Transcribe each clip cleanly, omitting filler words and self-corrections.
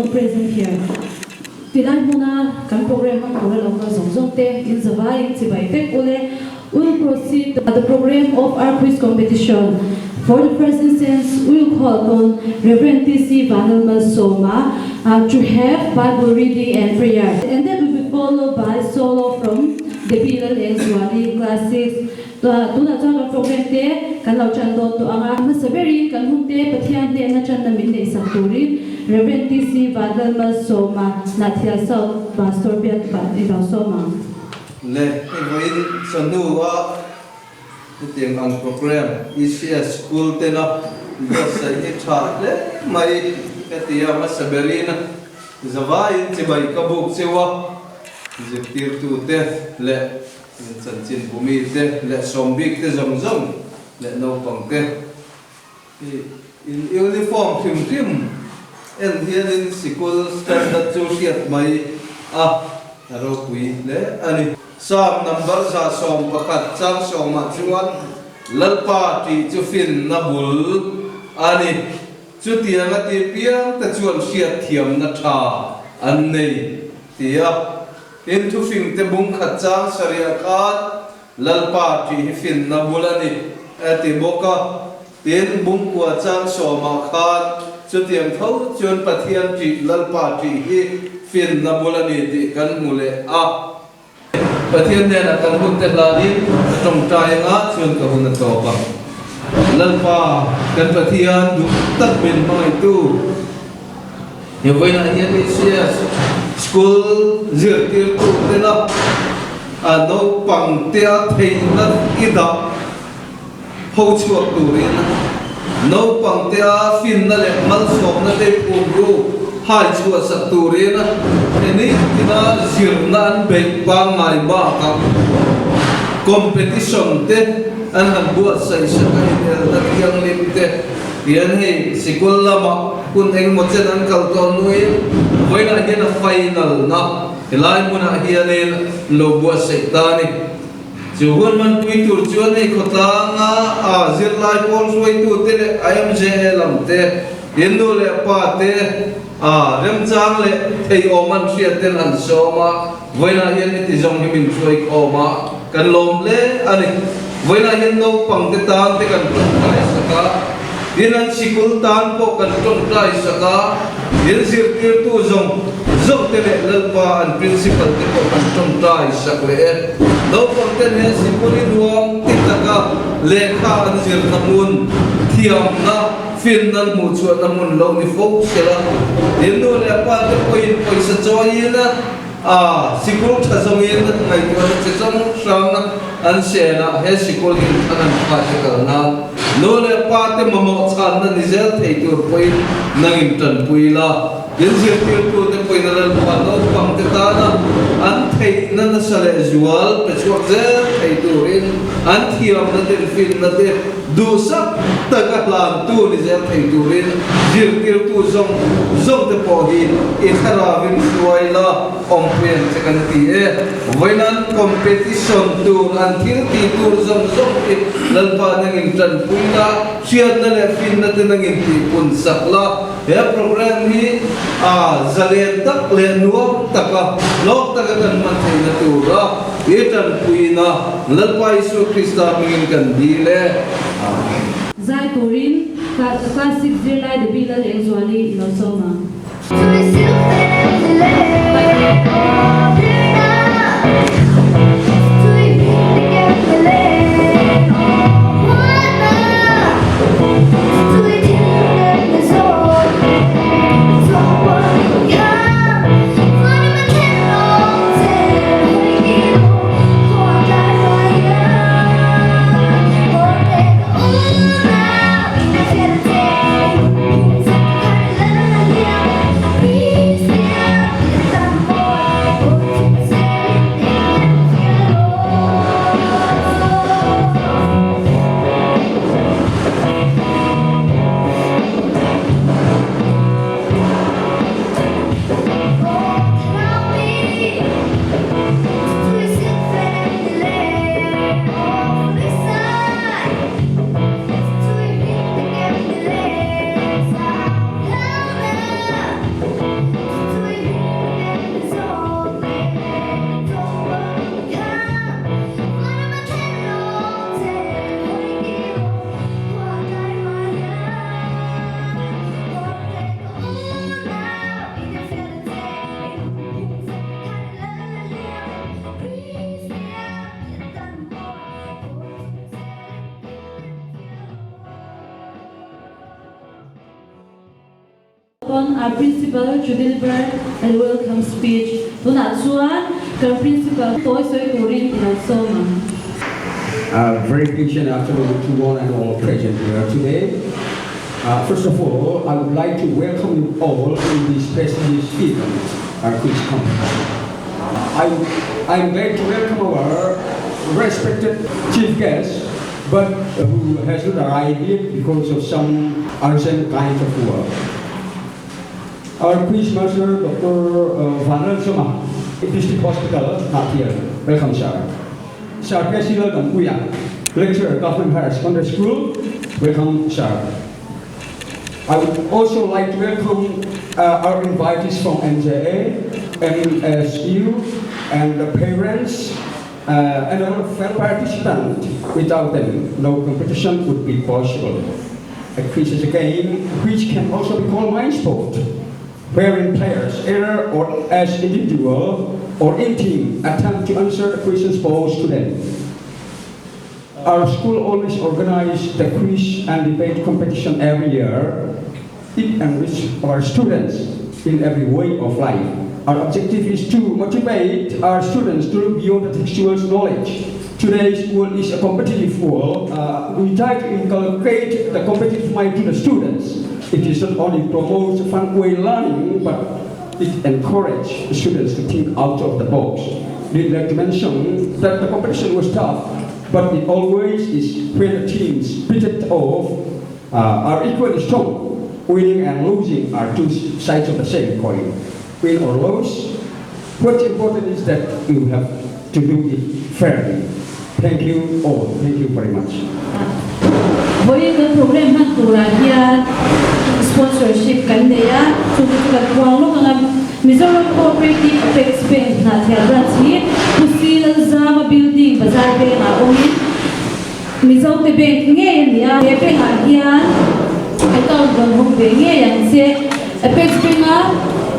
all present here. Tinan muna kan program ang oral ang kasong te in zawh in Sibaytek ule. We'll proceed to the program of our quiz competition. For the first instance, we'll call on Reverend T.C. Soma to have Bible reading and prayer, and then will be followed by solo from the Bilal and Swali classes. Tuna chang program te kan lau chan don to anga masaberi kan hunte Pathian te na chan namin ne isang turin Reverend T.C. Soma Hnahthial South Pastor Piat Ibaw Soma. Le ivoin sanua tiang ang program isia school te na sa itha le mai katia masaberina zawain cibai kabuk sewa jektir tu te le chanchin bumi te le sombik te zomzom le no pang te in uniform tim and here in school standard chu tiat mai aro kui le ani Psalm number sa som pakat chang som ma chuan lalpa ti chu fin na bul ani chu tiang ati piang ta chuan siat thiam na tha an nei tia in chu fin te bung khat chang saria khat lalpa ti fin na bul ani ati boka tin bung kwa chang som ma khat chu tiang thau chuan Pathian ti lalpa ti hi fin na bul ani ti kan mule Pathian dia nak hun te lari trong trai nga chuan ka hun to pa lalpa kan Pathian du tak bin mai tu ye voina hian isia school zirtir tu te na no pang te theih na ida ho chuak tu rin no pang te fin na le mal som na te pu ru hai chua sak tu rin ini kita sirnan baik bang mai ba ka competition te an han buat sai sakai na tiang lim te pian hei sikul lama kun eng mo chen an kal ton nui voina hian a final na elai muna hian lo buat sai ta ni chuan man tui tur chuan nei khota nga zirlai pol suai tu te ayam je lam te yendo le pa te rem chang le thei oman siat ten an soma voina hian ti jong himin chuai oma kan lawm le ani voina hian no pang te tan te kan tlai saka dinan sikul tan po kan tlai saka din zirtir tu zong te le lalpa an principal te po kan tlai sak le no pang te ne sikuli duam ti taka lekha an zir namun thiam na fin nan mu chuan namun lo ni fo sela din do le pa te poi sa choi na sikul thazong in ngai tu che chong sang an se na he sikul in an pa te kal na no le pa te mamo chan na ni zel thei tur poi nangin tan pui la din zir tir tu te poi na le pa no pang te ta na an thei na na sale zual pe chuak zel thei tur in an thiam na te fin na te du sak ta ka lam tu ni zel thei tur in zir tir tu zong te po hi i khara vin tuai la om pen se kan ti voinan competition tu an thil ti tur zong ti lalpa nangin tan puina siat na le fin na te nangin ti pun sakla he program hi zalen tak le nuam taka lok taka kan man thei na tu ra e tan puina lalpa Isu Krista mingin kan dile Zai Turin class 6 Zirlai the Bilal and Swali Ibaw Soma. on our principal to deliver a welcome speech. Tuna chuan, the principal toy soi kurin in soma. Very pleasant afternoon to one and all present here today. First of all, I would like to welcome you all in this prestigious event, our quiz competition. I'm glad to welcome our respected chief guest, but who has not arrived yet because of some urgent kind of work. Our quiz master, Dr. Van District Hospital, Hnahthial. Welcome, sir. Sir President of Chiang, lecturer, Government Higher Secondary School. Welcome, sir. I would also like to welcome our invitees from NJA, MSU, and the parents, and our fellow participants. Without them, no competition would be possible. A quiz is a game which can also be called mind sport, wherein players, either or as individual or in team, attempt to answer the questions posed to them. Our school always organizes the quiz and debate competition every year. It enriches our students in every way of life. Our objective is to motivate our students to look beyond the textual knowledge. Today's world is a competitive world. We try to inculcate the competitive mind to the students. It is not only promotes fun way learning, but it encourages students to think out of the box. We'd like to mention that the competition was tough, but it always is when the teams pitted off are equally strong. Winning and losing are two sides of the same coin. Win or lose, what's important is that you have to do it fairly. Thank you all. Thank you very much. The program Hnahthial sponsorship kandeya chuka kwang lo Mizoram Cooperative Apex Bank Hnahthial branch hi Pusil Zama building bazar be na omin Mizoram te bank nge ya pe ha hian account ban hong be nge yang se Apex Bank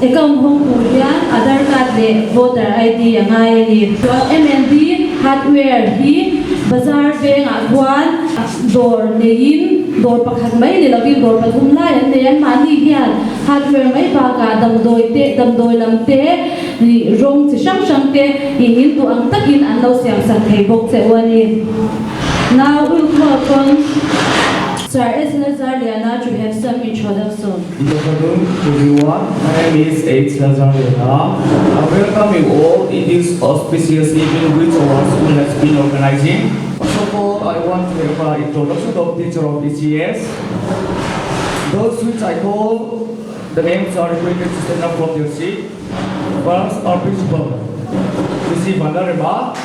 account hong kulian Aadhaar card le voter ID yang ai ni MND hardware hi bazar bank chuan door nein door pakhat mai le lawi door pathum lai an nean mani hian hardware mai ba ka damdoi lamte ni rong chi sang te in tu ang takin an lo siam san thei bok che wani. Now we'll call upon Sir Hnahthial to have some introduction. Good afternoon, everyone. My name is Hnahthial. I welcome you all in this auspicious evening which our school has been organizing. First of all, I want to have an introduction of teacher of ECS. Those which I call, the names are requested to stand up from their seat. First, our principal, Mr. Videography.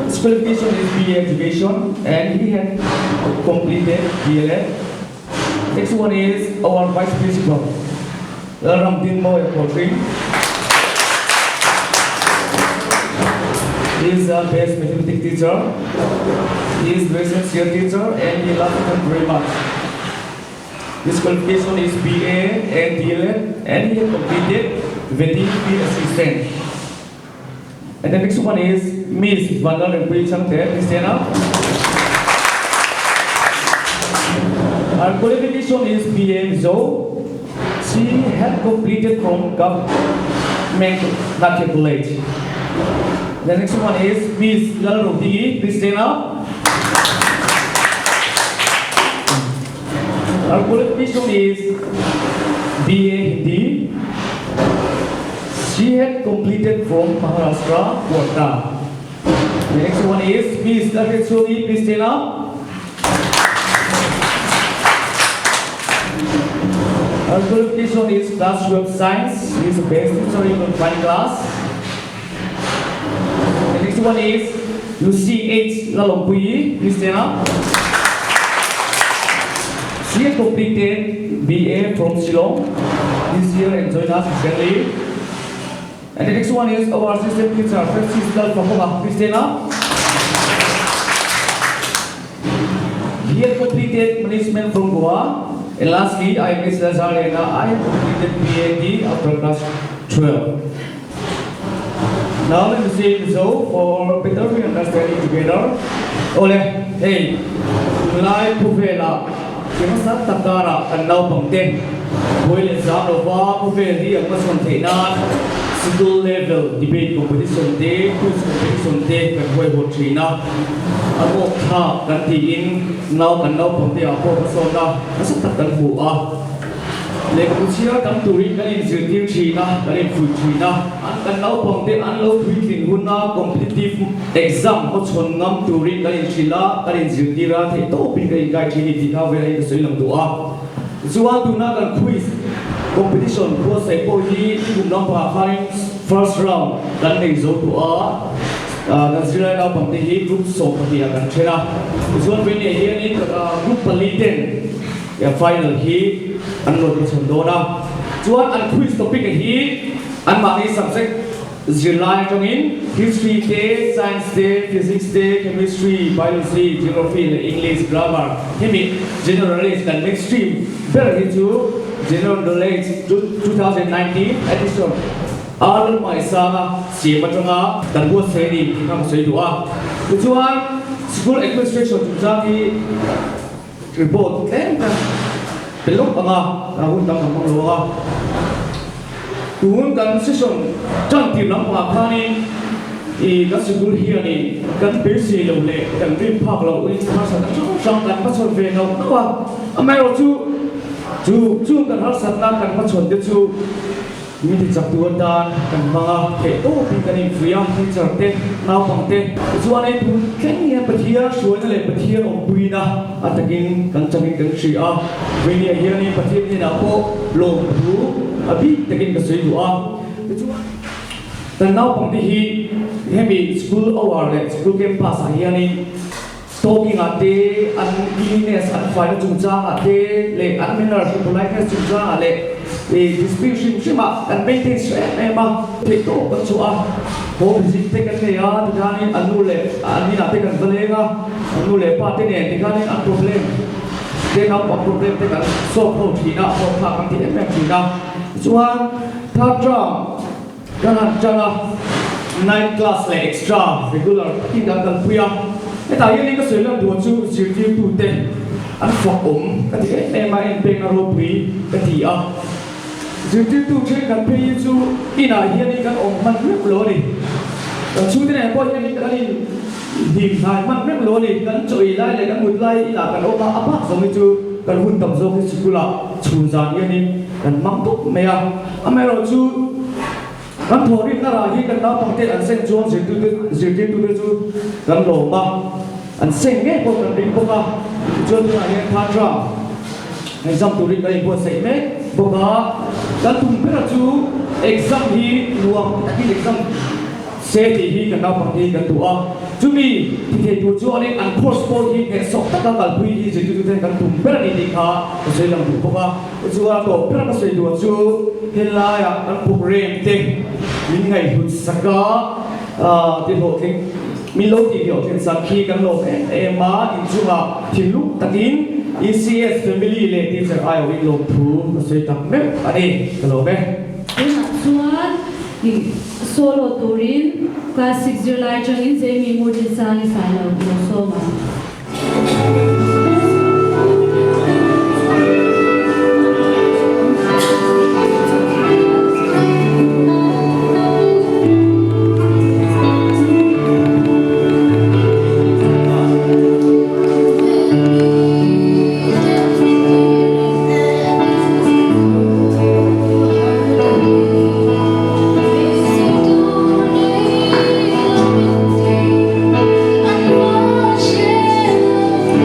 His qualification is BA Education and he had completed DLA. Next one is our Vice Principal, Hntl.PhotoGraphix. He is the best mathematics teacher. He is very sincere teacher and he loves them very much. His qualification is BA and DLA and he had completed Videography assistant. And the next one is Miss Hntl.PhotoGraphix. Please stand up. Her qualification is BA Zawh. She had completed from Government Hnahthial College. The next one is Miss theih. Please stand up. Her qualification is BA Hindi. She had completed from Maharashtra, Warta. The next one is Miss theih. Please stand up. Her qualification is class 12 science. She is the best teacher in fine class. The next one is UCH lawm. Please stand up. She had completed BA from Shillong this year and joined us recently. And the next one is our assistant teacher, Hntl.PhotoGraphix. Please stand up. He had completed management from Goa. And lastly, I am Mr. Zarah. I have completed PhD after class 12. Now let me say Zawh for better we understanding together. Ole, hey, live Puvela. Kaya sa takara kan nau pangte Boile zaro ba ko ve ri ang mason theina school level debate competition de quiz competition de kan hoi ho thina amo tha kan ti in nau pangte a ko so na asa tak kan hu a le ku chia kan turi kan in zir tir thina kan in fu thina an kan nau pangte an lo thui thin hunna competitive exam ko chon ngam turi kan in thila kan in zir tira the to pin kan gai thini ti ka ve ai soi lam tu a Zuan tu na kan quiz competition ko sai ko hi kum nam pa kharin first round kan nei zo tu a kan zira na pang te hi group so pati kan thera Zuan ve ne hi ni group paliten ya final hi an lo ko chon do na Zuan an quiz topic hi an ma ni subject Zilai trong in history day, science day, physics day, chemistry, biology, geography, English, grammar. Hemi generalist and mainstream. Better into general knowledge 2019 edition. All my sama si matanga dan buat saya ni kita masih dua. Tujuan school administration tunjangi report. Belum apa? Tahun tahun mengeluar. Tuhan kan session cantik nampak kani, kan sekolah here ni kan besi lule kan bimpak lalu ini harus ada kan pasal venau, nawa, amai tu kan harus ada kan pasal itu ini dijatuh dan kan mana itu kan ini fiah ini cerita nampang teh, tujuan itu kan yang Pathian suara le Pathian ompuina, takin kan cangin kan siapa, ini here ni Pathian ni napo lawm Abi takin kasih doa. Dan now pang tihi, kami school awal le school campus ahian ni talking ate, an cleanliness, an fire jumjang ate, le an manner, politeness jumjang ale, le distribution cuma, an maintenance memang itu bersua. Kau visit tekan le ya, tekani anu le, ani nate kan belenga, anu le paten ni, tekani an problem. Dia nak problem tekan solve kau tidak, kau tak kan tidak tidak. Chuan thatra kan jala night class le extra regular kita kan fiah eta ini ka sela do chu sirti tu te an fok kan ti ne ma en pe ngaro pui ka ti a sirti tu che kan pe chu ina hian ni kan man rep lo ni chu te ne ko hian ni kan in dim sai man rep lo ni kan choi lai le kan mut lai ila kan oma apa so mi chu kan hun tam zo ki sikula chu zan hian ni kan mamtuk mea amero chu kan thori na ra hi kan na pangte an seng chuan zirti tu chu kan lo ma an seng nge ko kan ring boka chuan tu ani thatra exam tu ring kai ko sei me boka kan tum pera chu exam hi luang taki exam se ti hi kan na pangte kan tu a chumi ti tu chu ani an course sport hi ke sok ta kal pui hi zirti tu kan tum pera ni dikha ko sei lam tu boka chuan to pera ka sei tu chu helaya an program te min ngai hut saka ti ho thing min lo ti ho thing sakhi kan lo ema in chuha thilu takin ECS family le teacher ai wi lo thu ko sei tak me ani kalo me Chuan solo turin class 6 July changin semi model sang final so ma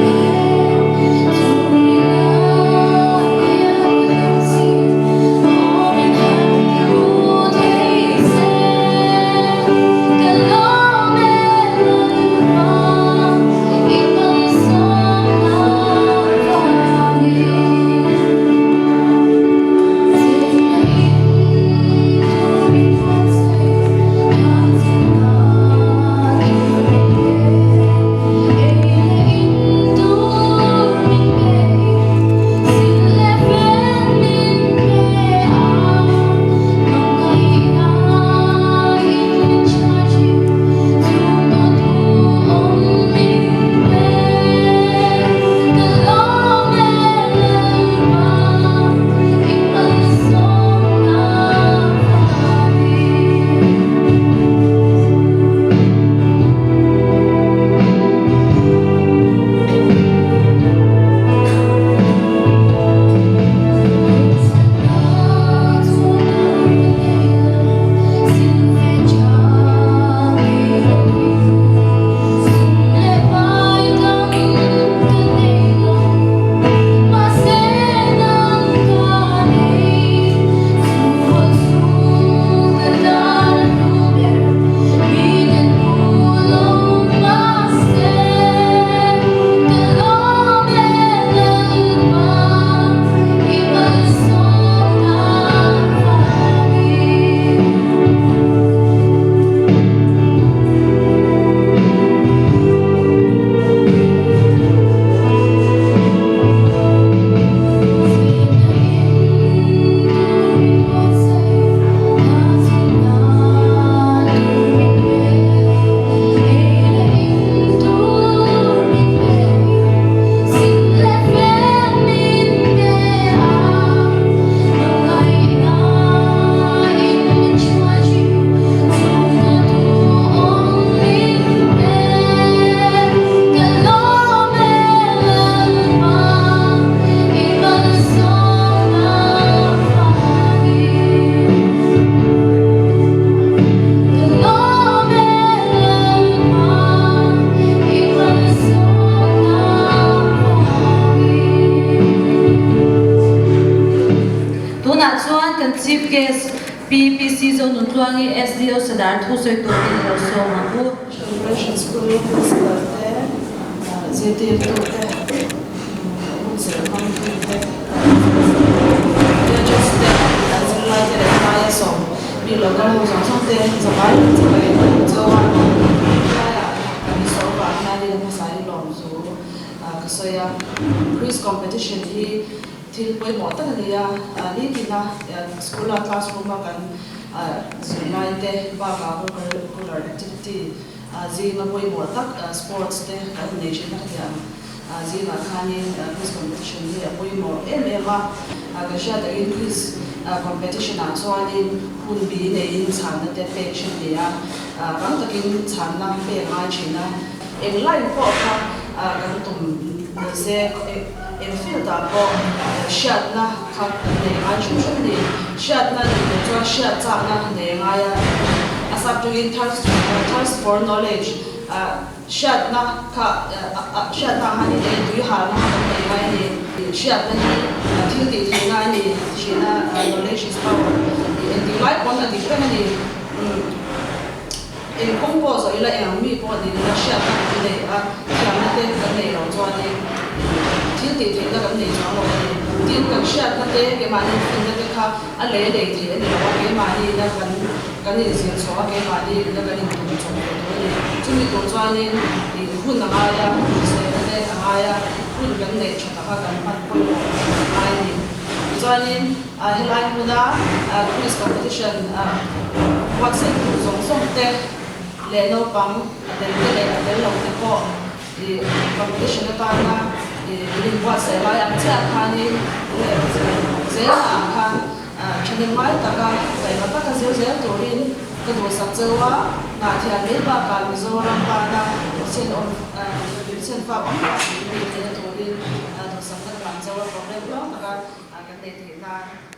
Watching CPC zone tluang SDO sadar thu soi to in lo so ma bu celebration school principal there ZT to there just as like the fire song we local song something survive so so ba na di ma sai lawm so so ya quiz competition hi til poi mo ta ni ya ni tina school classroom ma kan zunai te ba ka curricular activity zina poi mo tak sports te coordination na ya zina khani quiz competition hi poi mo ma ga sha da quiz competition a so ani hun bi ne in chan na te page ni ya bang takin chan na pe ma china in line ko ka kan tum se in field da ko shat na ka ne a chu chu ni shat na ni to shat cha na ne nga ya asap to in thirst for knowledge shat na ka shat na ha ni de du ha na ne nga ni shat na ni til ti ti nga ni shi na knowledge is power in the life one of the family in compose ila yang mi po ni na shat na ne a shat na te ka ne lo cho ni til ti ti na ka ne cho lo ni tin ka shat na te ke ma ni tin na ka a le le ti ni lo ke ma ni na kan ni sin so ke ma ni na ka ni tu cho ni chu ni to cho ni hun na ma ya se na te ma ya hun kan ne cho ta ka kan pat po ai ni cho ni helai mu da quiz competition what's it song song te le no pang le lo te ko di competition ta na di wa se la ya cha kha ni se la kha chane mai ta ka sai ma ta ka se to rin ka do sa chawa na thia le ba ka mi zo ram pa na sen fa ba ni te to rin do sa ta ka chawa problem lo ta ka te na